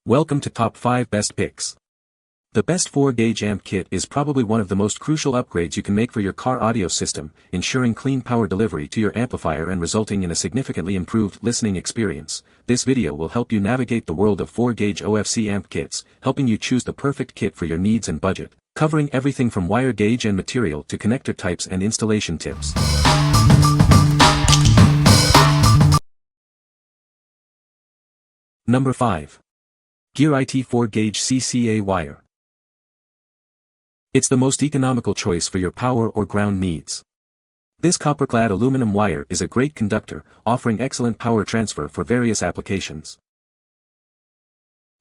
Welcome to Top 5 Best Picks. The best 4-gauge amp kit is probably one of the most crucial upgrades you can make for your car audio system, ensuring clean power delivery to your amplifier and resulting in a significantly improved listening experience. This video will help you navigate the world of 4-gauge OFC amp kits, helping you choose the perfect kit for your needs and budget, covering everything from wire gauge and material to connector types and installation tips. Number 5. GearIT 4-gauge CCA wire. It's the most economical choice for your power or ground needs. This copper-clad aluminum wire is a great conductor, offering excellent power transfer for various applications.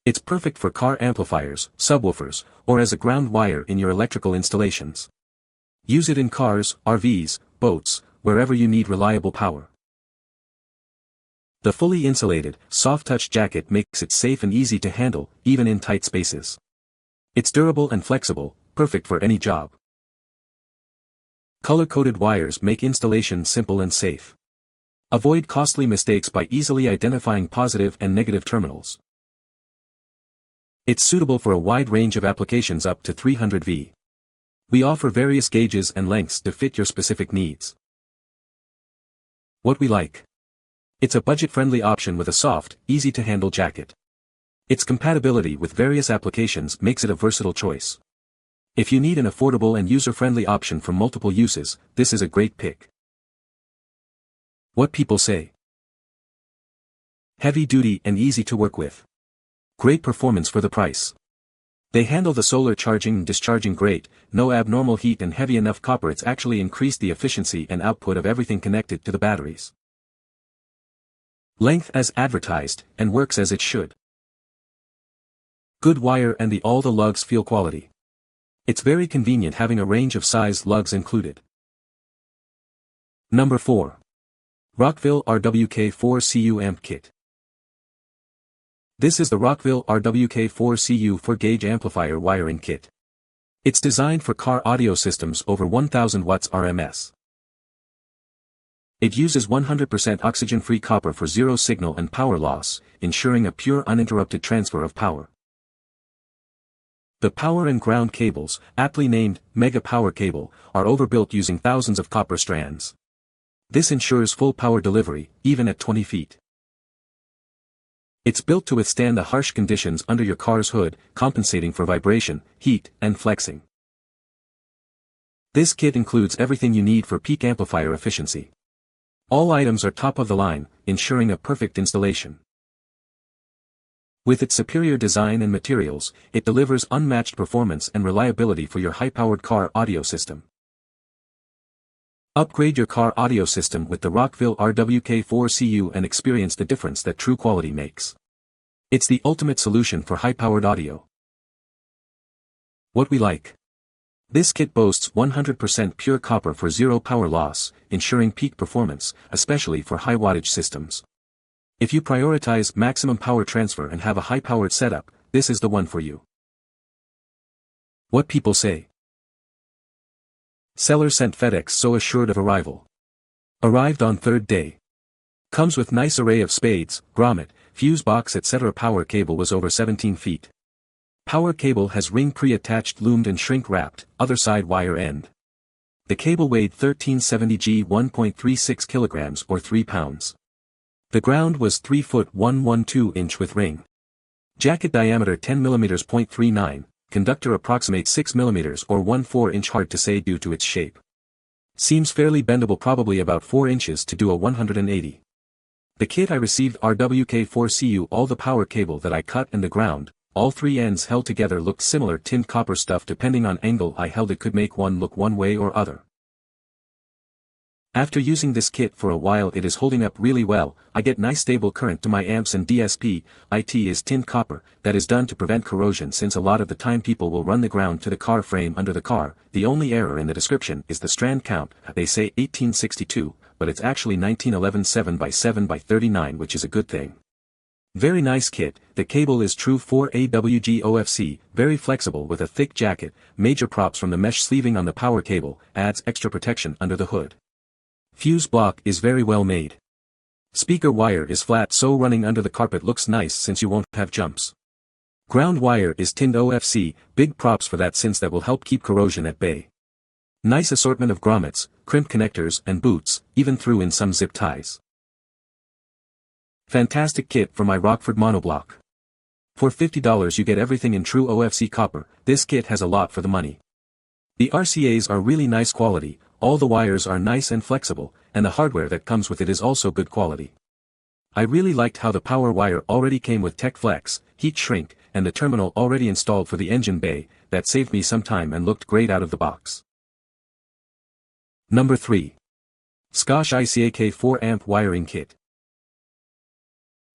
It's perfect for car amplifiers, subwoofers, or as a ground wire in your electrical installations. Use it in cars, RVs, boats, wherever you need reliable power. The fully insulated, soft-touch jacket makes it safe and easy to handle, even in tight spaces. It's durable and flexible, perfect for any job. Color-coded wires make installation simple and safe. Avoid costly mistakes by easily identifying positive and negative terminals. It's suitable for a wide range of applications up to 300 V. We offer various gauges and lengths to fit your specific needs. What we like. It's a budget-friendly option with a soft, easy-to-handle jacket. Its compatibility with various applications makes it a versatile choice. If you need an affordable and user-friendly option for multiple uses, this is a great pick. What people say. Heavy-duty and easy to work with. Great performance for the price. They handle the solar charging and discharging great, no abnormal heat and heavy enough copper. It's actually increased the efficiency and output of everything connected to the batteries. Length as advertised, and works as it should. Good wire and all the lugs feel quality. It's very convenient having a range of size lugs included. Number 4. Rockville RWK4CU Amp Kit. This is the Rockville RWK4CU 4-gauge amplifier wiring kit. It's designed for car audio systems over 1000 watts RMS. It uses 100% oxygen-free copper for zero signal and power loss, ensuring a pure uninterrupted transfer of power. The power and ground cables, aptly named Mega Power Cable, are overbuilt using thousands of copper strands. This ensures full power delivery, even at 20 feet. It's built to withstand the harsh conditions under your car's hood, compensating for vibration, heat, and flexing. This kit includes everything you need for peak amplifier efficiency. All items are top of the line, ensuring a perfect installation. With its superior design and materials, it delivers unmatched performance and reliability for your high-powered car audio system. Upgrade your car audio system with the Rockville RWK4CU and experience the difference that true quality makes. It's the ultimate solution for high-powered audio. What we like. This kit boasts 100% pure copper for zero power loss, ensuring peak performance, especially for high-wattage systems. If you prioritize maximum power transfer and have a high-powered setup, this is the one for you. What people say. Seller sent FedEx so assured of arrival. Arrived on third day. Comes with nice array of spades, grommet, fuse box etc. Power cable was over 17 feet. Power cable has ring pre-attached loomed and shrink-wrapped, other side wire end. The cable weighed 1370 g 1.36 kilograms or 3 pounds. The ground was 3 foot 112 inch with ring. Jacket diameter 10 mm .39, conductor approximates 6 mm or 1/4 inch, hard to say due to its shape. Seems fairly bendable, probably about 4 inches to do a 180. The kit I received RWK4CU, all the power cable that I cut and the ground, all three ends held together looked similar tinned copper stuff. Depending on angle I held it could make one look one way or other. After using this kit for a while it is holding up really well. I get nice stable current to my amps and DSP. IT is tinned copper, that is done to prevent corrosion, since a lot of the time people will run the ground to the car frame under the car. The only error in the description is the strand count. They say 1862, but it's actually 1911 7x7x39, which is a good thing. Very nice kit. The cable is true 4AWG OFC, very flexible with a thick jacket. Major props from the mesh sleeving on the power cable, adds extra protection under the hood. Fuse block is very well made. Speaker wire is flat, so running under the carpet looks nice since you won't have jumps. Ground wire is tinned OFC, big props for that since that will help keep corrosion at bay. Nice assortment of grommets, crimp connectors and boots, even threw in some zip ties. Fantastic kit for my Rockford monoblock. For $50 you get everything in true OFC copper. This kit has a lot for the money. The RCAs are really nice quality, all the wires are nice and flexible, and the hardware that comes with it is also good quality. I really liked how the power wire already came with Tech Flex, heat shrink, and the terminal already installed for the engine bay. That saved me some time and looked great out of the box. Number 3. Scosche RWK4CU Amp Wiring Kit.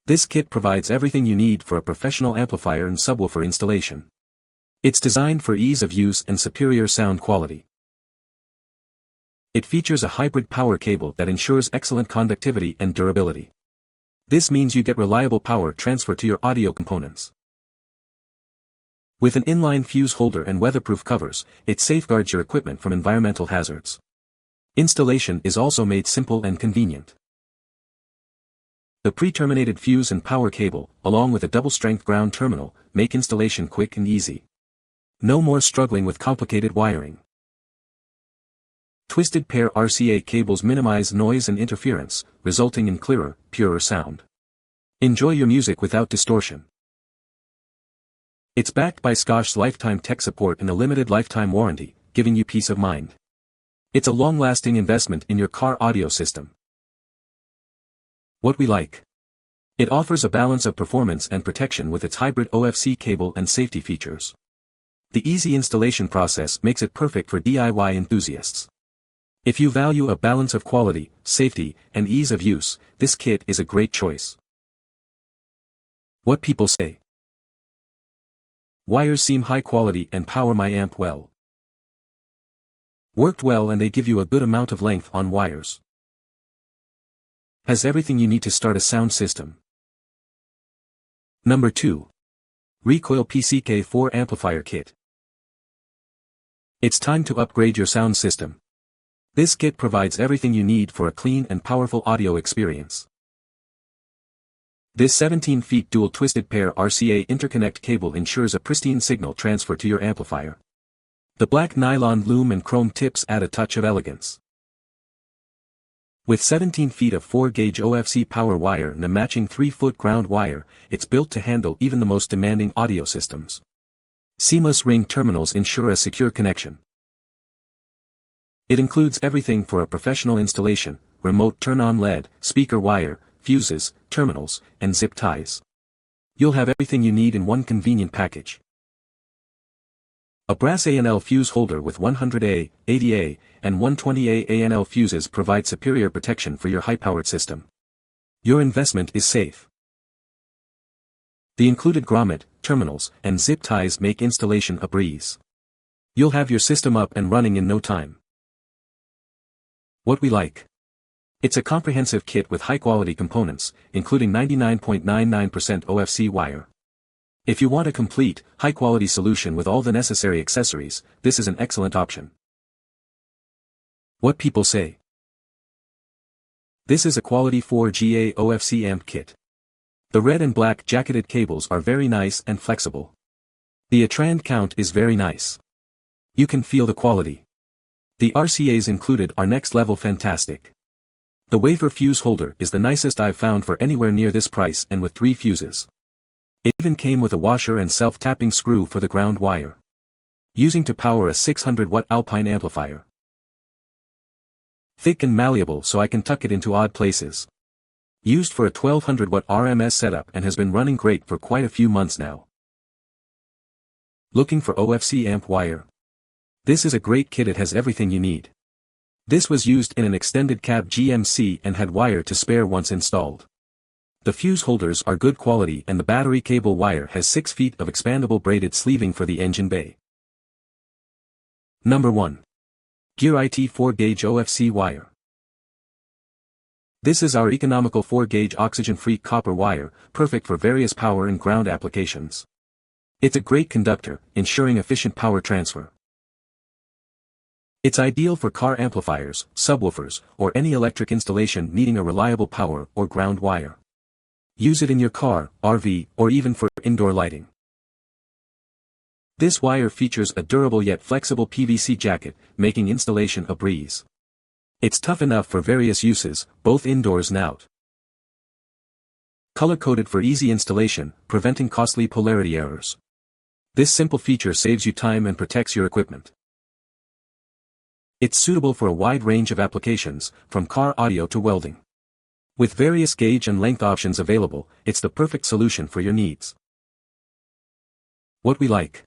This kit provides everything you need for a professional amplifier and subwoofer installation. It's designed for ease of use and superior sound quality. It features a hybrid power cable that ensures excellent conductivity and durability. This means you get reliable power transfer to your audio components. With an inline fuse holder and weatherproof covers, it safeguards your equipment from environmental hazards. Installation is also made simple and convenient. The pre-terminated fuse and power cable, along with a double-strength ground terminal, make installation quick and easy. No more struggling with complicated wiring. Twisted pair RCA cables minimize noise and interference, resulting in clearer, purer sound. Enjoy your music without distortion. It's backed by Scosche's lifetime tech support and a limited lifetime warranty, giving you peace of mind. It's a long-lasting investment in your car audio system. What we like. It offers a balance of performance and protection with its hybrid OFC cable and safety features. The easy installation process makes it perfect for DIY enthusiasts. If you value a balance of quality, safety, and ease of use, this kit is a great choice. What people say. Wires seem high quality and power my amp well. Worked well and they give you a good amount of length on wires. Has everything you need to start a sound system. Number 2. RECOIL RWK4CU Amplifier Kit. It's time to upgrade your sound system. This kit provides everything you need for a clean and powerful audio experience. This 17 feet dual twisted pair RCA interconnect cable ensures a pristine signal transfer to your amplifier. The black nylon loom and chrome tips add a touch of elegance. With 17 feet of 4-gauge OFC power wire and a matching 3-foot ground wire, it's built to handle even the most demanding audio systems. Seamless ring terminals ensure a secure connection. It includes everything for a professional installation: remote turn-on LED, speaker wire, fuses, terminals, and zip ties. You'll have everything you need in one convenient package. A brass ANL fuse holder with 100A, 80A, and 120A ANL fuses provide superior protection for your high-powered system. Your investment is safe. The included grommet, terminals, and zip ties make installation a breeze. You'll have your system up and running in no time. What we like. It's a comprehensive kit with high-quality components, including 99.99% OFC wire. If you want a complete, high-quality solution with all the necessary accessories, this is an excellent option. What people say. This is a quality 4GA OFC amp kit. The red and black jacketed cables are very nice and flexible. The Atrand count is very nice. You can feel the quality. The RCAs included are next level fantastic. The wafer fuse holder is the nicest I've found for anywhere near this price and with 3 fuses. It even came with a washer and self-tapping screw for the ground wire. Using to power a 600-watt Alpine amplifier. Thick and malleable so I can tuck it into odd places. Used for a 1200-watt RMS setup and has been running great for quite a few months now. Looking for OFC amp wire? This is a great kit. It has everything you need. This was used in an extended cab GMC and had wire to spare once installed. The fuse holders are good quality and the battery cable wire has 6 feet of expandable braided sleeving for the engine bay. Number 1. GearIT 4-gauge OFC wire. This is our economical 4-gauge oxygen-free copper wire, perfect for various power and ground applications. It's a great conductor, ensuring efficient power transfer. It's ideal for car amplifiers, subwoofers, or any electric installation needing a reliable power or ground wire. Use it in your car, RV, or even for indoor lighting. This wire features a durable yet flexible PVC jacket, making installation a breeze. It's tough enough for various uses, both indoors and out. Color-coded for easy installation, preventing costly polarity errors. This simple feature saves you time and protects your equipment. It's suitable for a wide range of applications, from car audio to welding. With various gauge and length options available, it's the perfect solution for your needs. What we like.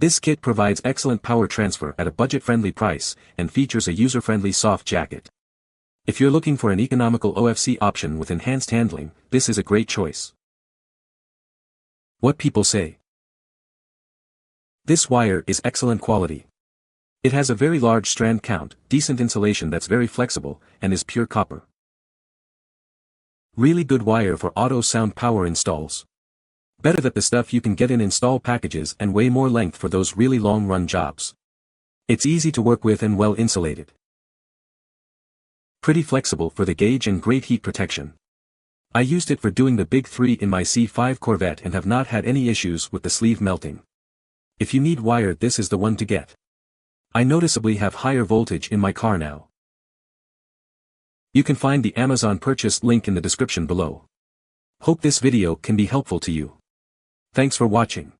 This kit provides excellent power transfer at a budget-friendly price, and features a user-friendly soft jacket. If you're looking for an economical OFC option with enhanced handling, this is a great choice. What people say. This wire is excellent quality. It has a very large strand count, decent insulation that's very flexible, and is pure copper. Really good wire for auto sound power installs. Better than the stuff you can get in install packages and way more length for those really long run jobs. It's easy to work with and well insulated. Pretty flexible for the gauge and great heat protection. I used it for doing the big 3 in my C5 Corvette and have not had any issues with the sleeve melting. If you need wire, this is the one to get. I noticeably have higher voltage in my car now. You can find the Amazon purchase link in the description below. Hope this video can be helpful to you. Thanks for watching.